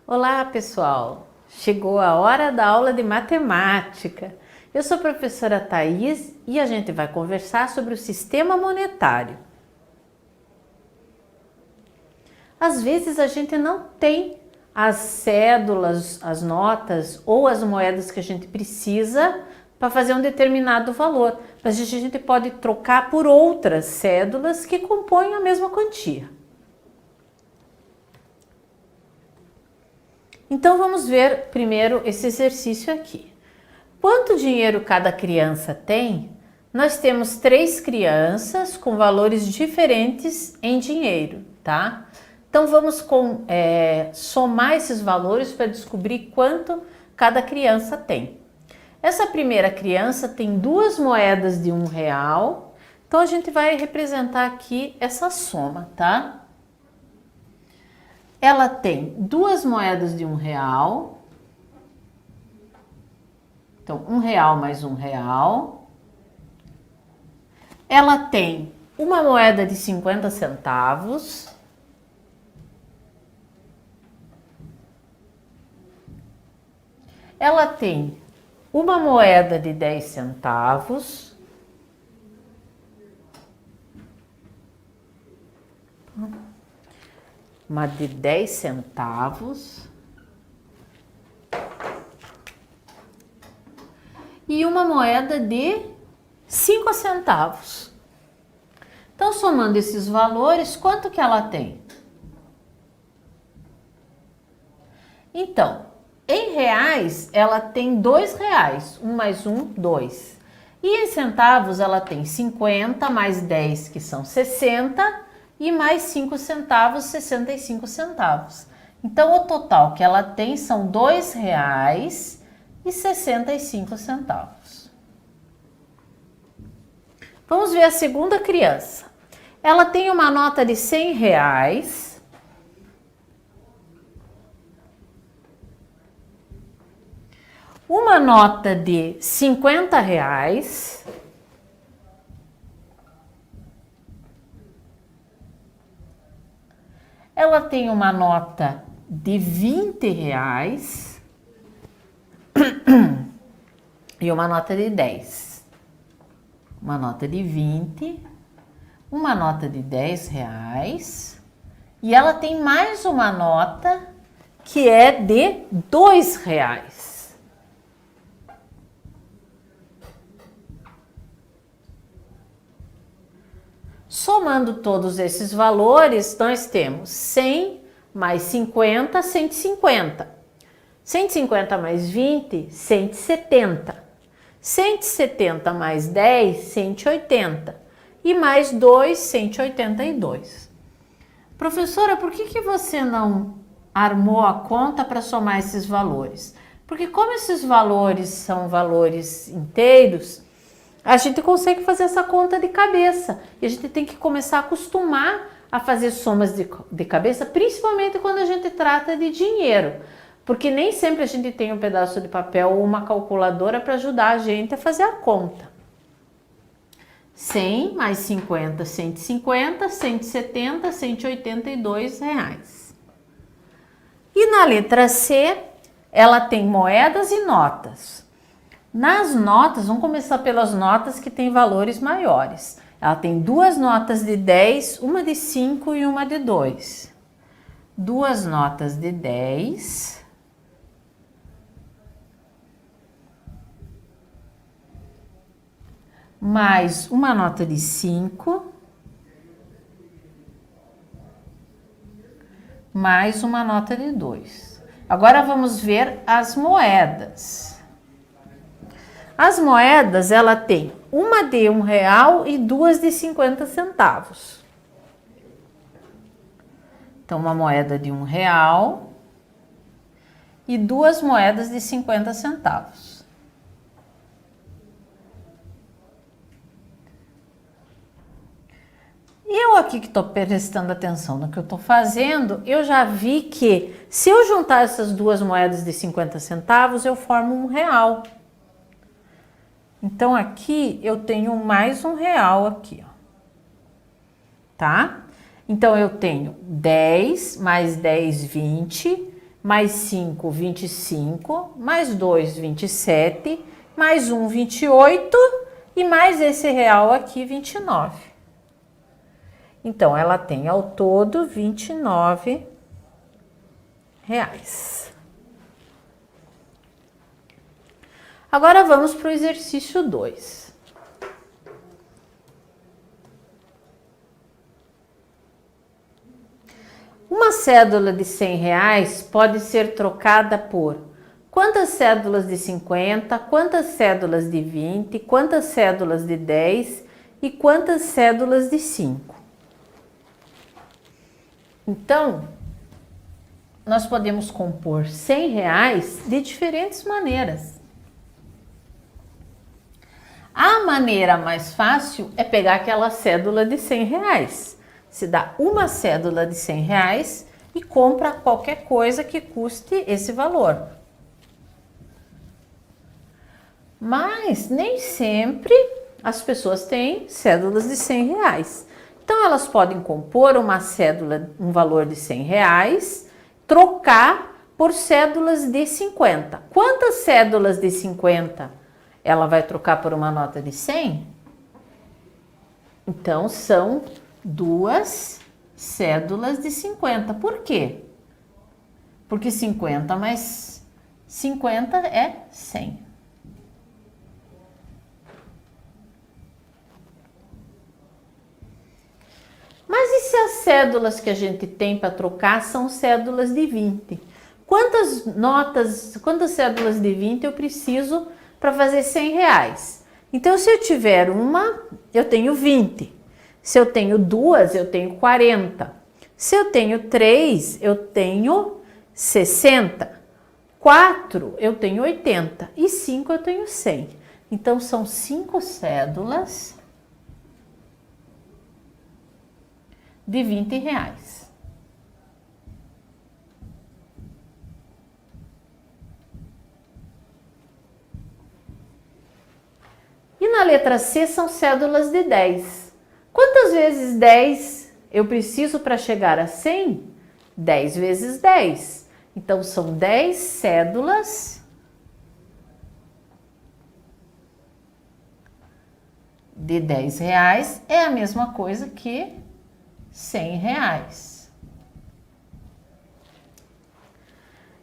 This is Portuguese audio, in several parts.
Olá, pessoal! Chegou a hora da aula de matemática. Eu sou a professora Thaís e a gente vai conversar sobre o sistema monetário. Às vezes a gente não tem as cédulas, as notas ou as moedas que a gente precisa para fazer um determinado valor, mas a gente pode trocar por outras cédulas que compõem a mesma quantia. Então vamos ver primeiro esse exercício aqui. Quanto dinheiro cada criança tem? Nós temos 3 crianças com valores diferentes em dinheiro, tá? Então vamos somar esses valores para descobrir quanto cada criança tem. Essa primeira criança tem 2 moedas de R$1, então a gente vai representar aqui essa soma, tá? Ela tem 2 moedas de R$1, então R$1 mais R$1. Ela tem uma moeda de 50 centavos. Ela tem uma moeda de 10 centavos. Uma de 10 centavos. E uma moeda de 5 centavos. Então, somando esses valores, quanto que ela tem? Então, em reais, ela tem R$2. 1 mais 1, 2. E em centavos, ela tem 50 mais 10, que são 60, e mais 5 centavos, 65 centavos. Então, o total que ela tem são R$2,65. Vamos ver a segunda criança. Ela tem uma nota de R$100, uma nota de R$50, ela tem uma nota de R$20 e uma nota de 10. Uma nota de 20, uma nota de R$10 e ela tem mais uma nota que é de R$2. Somando todos esses valores, nós temos 100 mais 50, 150. 150 mais 20, 170. 170 mais 10, 180. E mais 2, 182. Professora, por que você não armou a conta para somar esses valores? Porque como esses valores são valores inteiros, a gente consegue fazer essa conta de cabeça. E a gente tem que começar a acostumar a fazer somas de cabeça, principalmente quando a gente trata de dinheiro. Porque nem sempre a gente tem um pedaço de papel ou uma calculadora para ajudar a gente a fazer a conta. 100 mais 50, 150, 170, R$182. E na letra C, ela tem moedas e notas. Nas notas, vamos começar pelas notas que têm valores maiores. Ela tem 2 notas de 10, uma de 5 e uma de 2. 2 notas de 10. Mais uma nota de 5. Mais uma nota de 2. Agora vamos ver as moedas. As moedas, ela tem uma de R$1 e 2 de 50 centavos. Então, uma moeda de R$1 e 2 moedas de 50 centavos. Eu aqui que estou prestando atenção no que eu estou fazendo, eu já vi que se eu juntar essas 2 moedas de 50 centavos, eu formo R$1. Então, aqui eu tenho mais R$1 aqui, ó. Tá? Então, eu tenho 10 mais 10, 20, mais 5, 25, mais 2, 27, mais 1, 28 e mais esse real aqui, 29. Então, ela tem ao todo R$ 29. Agora vamos para o exercício 2. Uma cédula de R$ 100 pode ser trocada por quantas cédulas de 50, quantas cédulas de 20, quantas cédulas de 10 e quantas cédulas de 5. Então, nós podemos compor R$ 100 de diferentes maneiras. A maneira mais fácil é pegar aquela cédula de R$ 100. Se dá uma cédula de R$ 100 e compra qualquer coisa que custe esse valor. Mas nem sempre as pessoas têm cédulas de R$ 100. Então elas podem compor uma cédula, um valor de R$ 100, trocar por cédulas de 50. Quantas cédulas de 50 ela vai trocar por uma nota de 100? Então são 2 cédulas de 50. Por quê? Porque 50 mais 50 é 100. Mas e se as cédulas que a gente tem para trocar são cédulas de 20? Quantas cédulas de 20 eu preciso para fazer R$ 100? Então, se eu tiver uma, eu tenho 20. Se eu tenho 2, eu tenho 40. Se eu tenho 3, eu tenho 60. 4, eu tenho 80. E 5, eu tenho 100. Então, são 5 cédulas de R$ 20. E na letra C são cédulas de 10. Quantas vezes 10 eu preciso para chegar a 100? 10 vezes 10. Então, são 10 cédulas de R$ 10. É a mesma coisa que R$ 100.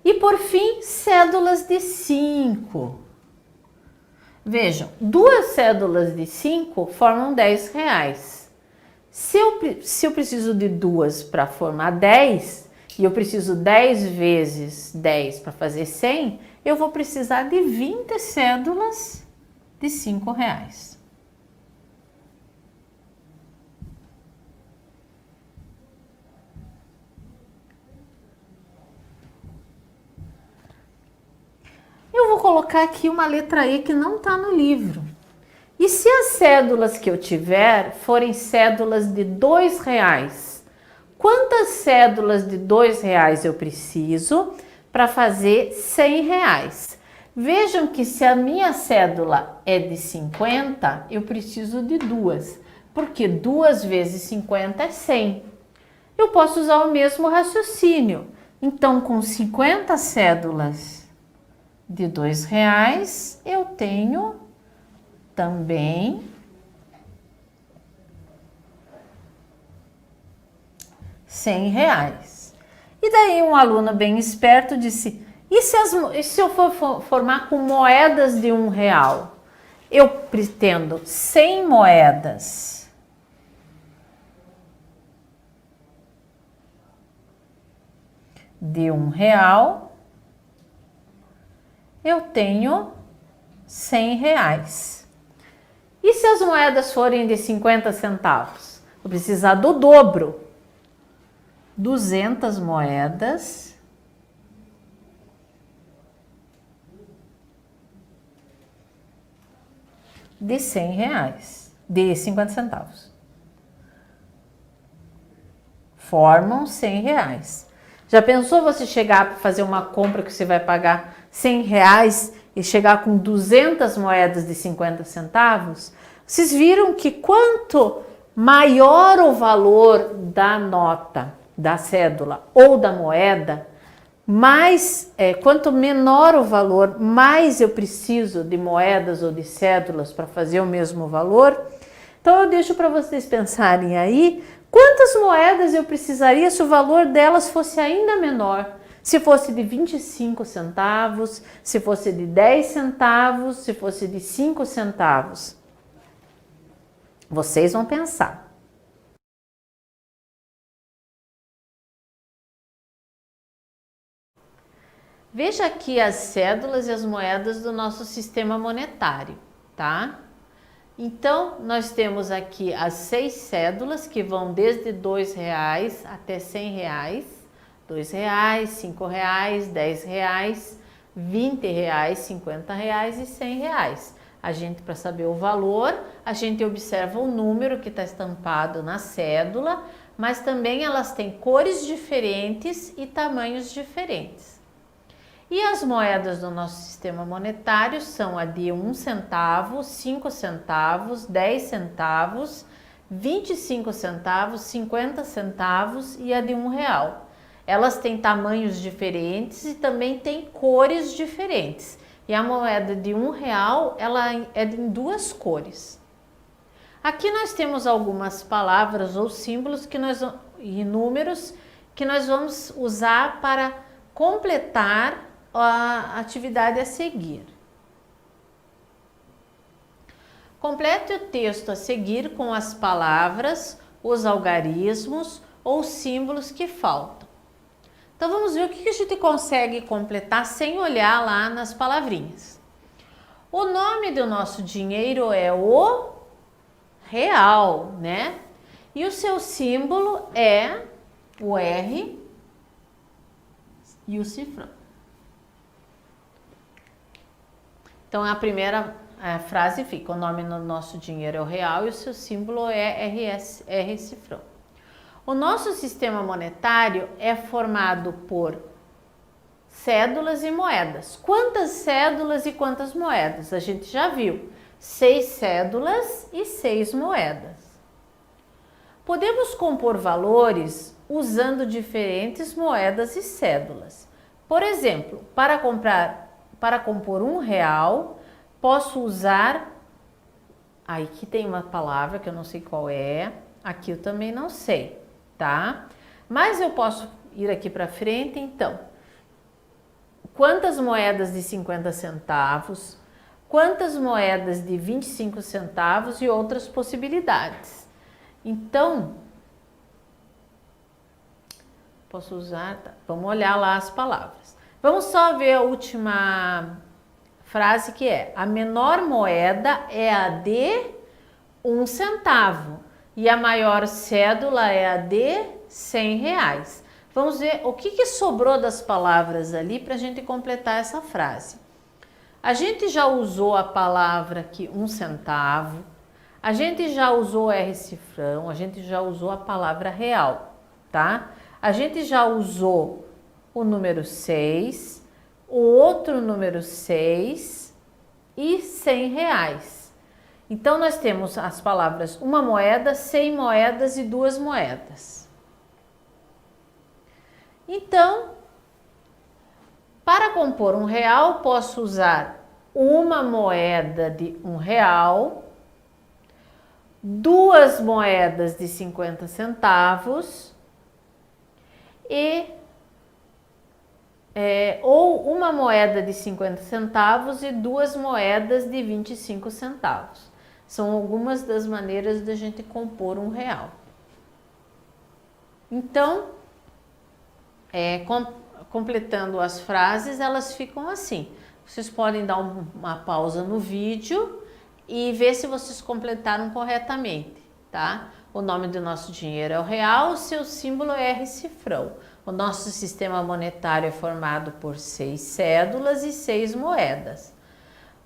E por fim, cédulas de 5. Vejam, 2 cédulas de 5 formam R$ 10. Se eu preciso de 2 para formar 10, e eu preciso 10 vezes 10 para fazer 100, eu vou precisar de 20 cédulas de R$ 5. Eu vou colocar aqui uma letra E que não está no livro. E se as cédulas que eu tiver forem cédulas de R$ 2? Quantas cédulas de R$ 2 eu preciso para fazer R$ 100? Vejam que se a minha cédula é de 50, eu preciso de 2, porque 2 vezes 50 é 100. Eu posso usar o mesmo raciocínio. Então, com 50 cédulas de R$ 2, eu tenho também R$ 100. E daí um aluno bem esperto disse, e se eu for formar com moedas de R$ 1? Eu pretendo 100 moedas de R$ 1, eu tenho R$ 100. E se as moedas forem de 50 centavos? Vou precisar do dobro. 200 moedas de R$ 100, de 50 centavos. Formam R$ 100. Já pensou você chegar para fazer uma compra que você vai pagar R$ 100 e chegar com 200 moedas de 50 centavos? Vocês viram que quanto maior o valor da nota, da cédula ou da moeda, quanto menor o valor, mais eu preciso de moedas ou de cédulas para fazer o mesmo valor. Então eu deixo para vocês pensarem aí quantas moedas eu precisaria se o valor delas fosse ainda menor. Se fosse de 25 centavos, se fosse de 10 centavos, se fosse de 5 centavos. Vocês vão pensar. Veja aqui as cédulas e as moedas do nosso sistema monetário, tá? Então, nós temos aqui as 6 cédulas que vão desde R$2 até R$100, R$2, R$5, R$10, R$20, R$50 e R$100. A gente, para saber o valor, a gente observa o número que está estampado na cédula, mas também elas têm cores diferentes e tamanhos diferentes. E as moedas do nosso sistema monetário são a de 1 centavo, 5 centavos, 10 centavos, 25 centavos, 50 centavos e a de R$1. Elas têm tamanhos diferentes e também têm cores diferentes. E a moeda de R$1, ela é em 2 cores. Aqui nós temos algumas palavras ou símbolos e números que nós vamos usar para completar a atividade a seguir. Complete o texto a seguir com as palavras, os algarismos ou símbolos que faltam. Então vamos ver o que a gente consegue completar sem olhar lá nas palavrinhas. O nome do nosso dinheiro é o real, né? E o seu símbolo é o R e o cifrão. Então, a primeira frase fica: o nome do nosso dinheiro é o real e o seu símbolo é R cifrão. O nosso sistema monetário é formado por cédulas e moedas. Quantas cédulas e quantas moedas? A gente já viu. 6 cédulas e 6 moedas. Podemos compor valores usando diferentes moedas e cédulas. Por exemplo, para compor R$1, posso usar... Aqui tem uma palavra que eu não sei qual é, aqui eu também não sei, tá? Mas eu posso ir aqui para frente, então. Quantas moedas de 50 centavos, quantas moedas de 25 centavos e outras possibilidades. Então, posso usar... Tá, vamos olhar lá as palavras. Vamos só ver a última frase, que é: a menor moeda é a de 1 centavo e a maior cédula é a de R$100. Vamos ver o que sobrou das palavras ali para a gente completar essa frase. A gente já usou a palavra aqui 1 centavo, a gente já usou R cifrão, a gente já usou a palavra real, tá? A gente já usou o número 6, o outro número 6 e R$100. Então, nós temos as palavras uma moeda, 100 moedas e 2 moedas. Então, para compor R$1, posso usar uma moeda de R$1, 2 moedas de 50 centavos ou uma moeda de 50 centavos e 2 moedas de 25 centavos. São algumas das maneiras de a gente compor R$1. Então, completando as frases, elas ficam assim. Vocês podem dar uma pausa no vídeo e ver se vocês completaram corretamente, tá? O nome do nosso dinheiro é o real, o seu símbolo é R cifrão. O nosso sistema monetário é formado por 6 cédulas e 6 moedas.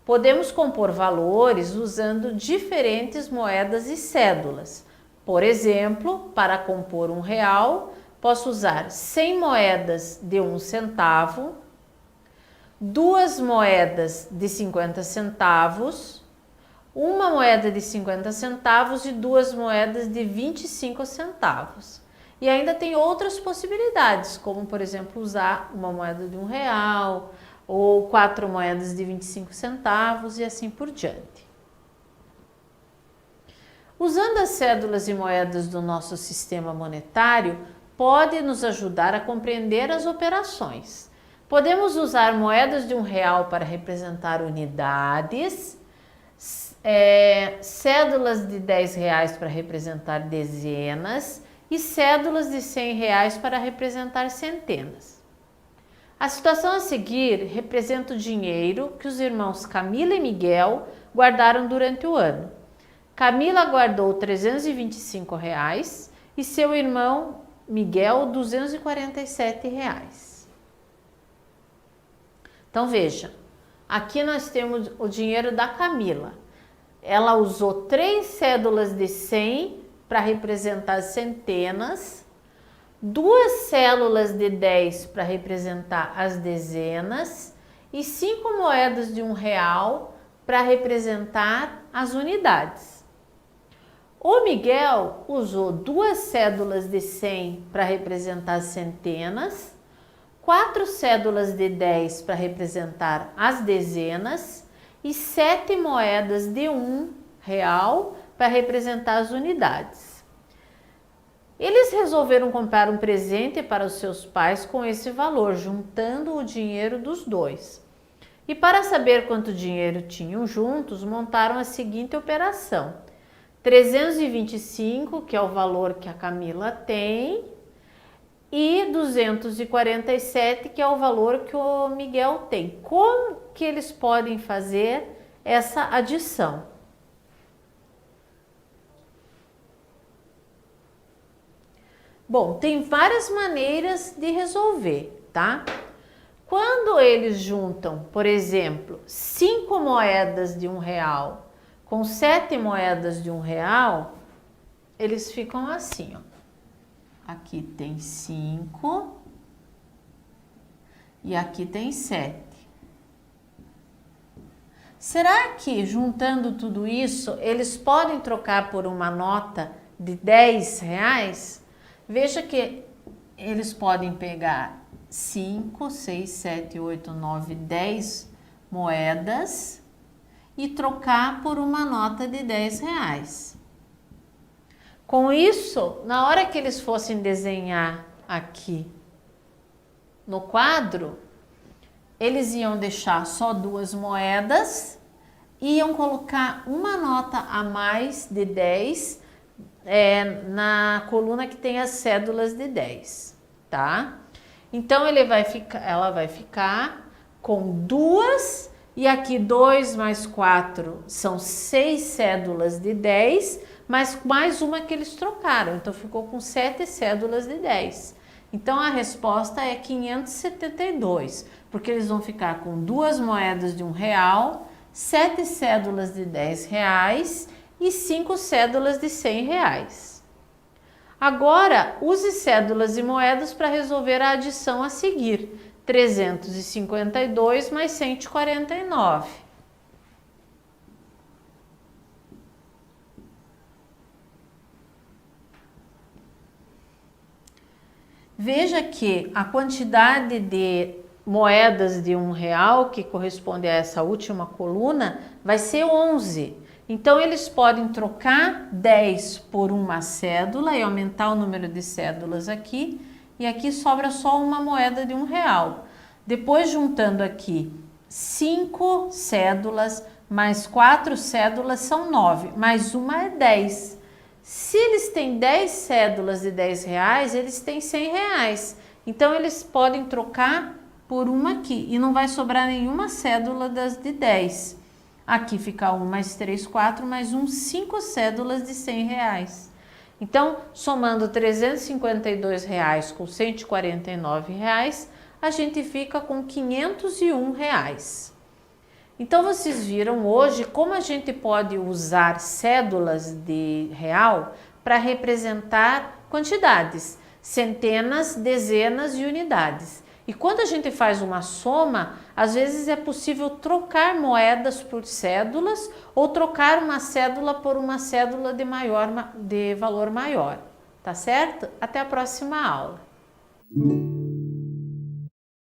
Podemos compor valores usando diferentes moedas e cédulas. Por exemplo, para compor R$1, posso usar 100 moedas de 1 centavo, 2 moedas de 50 centavos, uma moeda de 50 centavos e 2 moedas de 25 centavos. E ainda tem outras possibilidades, como por exemplo usar uma moeda de R$1 ou 4 moedas de 25 centavos e assim por diante. Usando as cédulas e moedas do nosso sistema monetário, pode nos ajudar a compreender as operações. Podemos usar moedas de R$1 para representar unidades, cédulas de R$10 para representar dezenas e cédulas de R$100 para representar centenas. A situação a seguir representa o dinheiro que os irmãos Camila e Miguel guardaram durante o ano. Camila guardou R$325 e seu irmão Miguel R$247. Então veja, aqui nós temos o dinheiro da Camila. Ela usou 3 cédulas de 100 para representar centenas, 2 cédulas de 10 para representar as dezenas e 5 moedas de R$1 para representar as unidades. O Miguel usou 2 cédulas de 100 para representar as centenas, 4 cédulas de 10 para representar as dezenas e 7 moedas de R$1 para representar as unidades. Eles resolveram comprar um presente para os seus pais com esse valor, juntando o dinheiro dos dois. E para saber quanto dinheiro tinham juntos, montaram a seguinte operação: 325, que é o valor que a Camila tem, e 247, que é o valor que o Miguel tem. Como que eles podem fazer essa adição? Bom, tem várias maneiras de resolver, tá? Quando eles juntam, por exemplo, 5 moedas de R$1 com 7 moedas de R$1, eles ficam assim, ó. Aqui tem 5 e aqui tem 7. Será que, juntando tudo isso, eles podem trocar por uma nota de R$10? Veja que eles podem pegar 5, 6, 7, 8, 9, 10 moedas e trocar por uma nota de R$10. Com isso, na hora que eles fossem desenhar aqui no quadro, eles iam deixar só 2 moedas e iam colocar uma nota a mais de 10 na coluna que tem as cédulas de 10, tá? Então ela vai ficar com 2. E aqui 2 mais 4 são 6 cédulas de 10, mas mais uma que eles trocaram. Então ficou com 7 cédulas de 10. Então a resposta é 572, porque eles vão ficar com 2 moedas de R$1, 7 cédulas de R$10 e 5 cédulas de R$100. Agora, use cédulas e moedas para resolver a adição a seguir. 352 mais 149. Veja que a quantidade de moedas de R$1, que corresponde a essa última coluna, vai ser 11. Então, eles podem trocar 10 por uma cédula e aumentar o número de cédulas aqui. E aqui sobra só uma moeda de R$1. Depois, juntando aqui 5 cédulas, mais 4 cédulas são 9, mais uma é 10. Se eles têm 10 cédulas de R$10, eles têm R$100. Então, eles podem trocar por uma aqui e não vai sobrar nenhuma cédula das de 10. Aqui fica 1 mais 3, 4, mais 1, 5 cédulas de R$100. Então, somando R$352 com R$149, a gente fica com R$501. Então, vocês viram hoje como a gente pode usar cédulas de real para representar quantidades, centenas, dezenas e unidades. E quando a gente faz uma soma, às vezes é possível trocar moedas por cédulas ou trocar uma cédula por uma cédula de valor maior. tá certo? Até a próxima aula.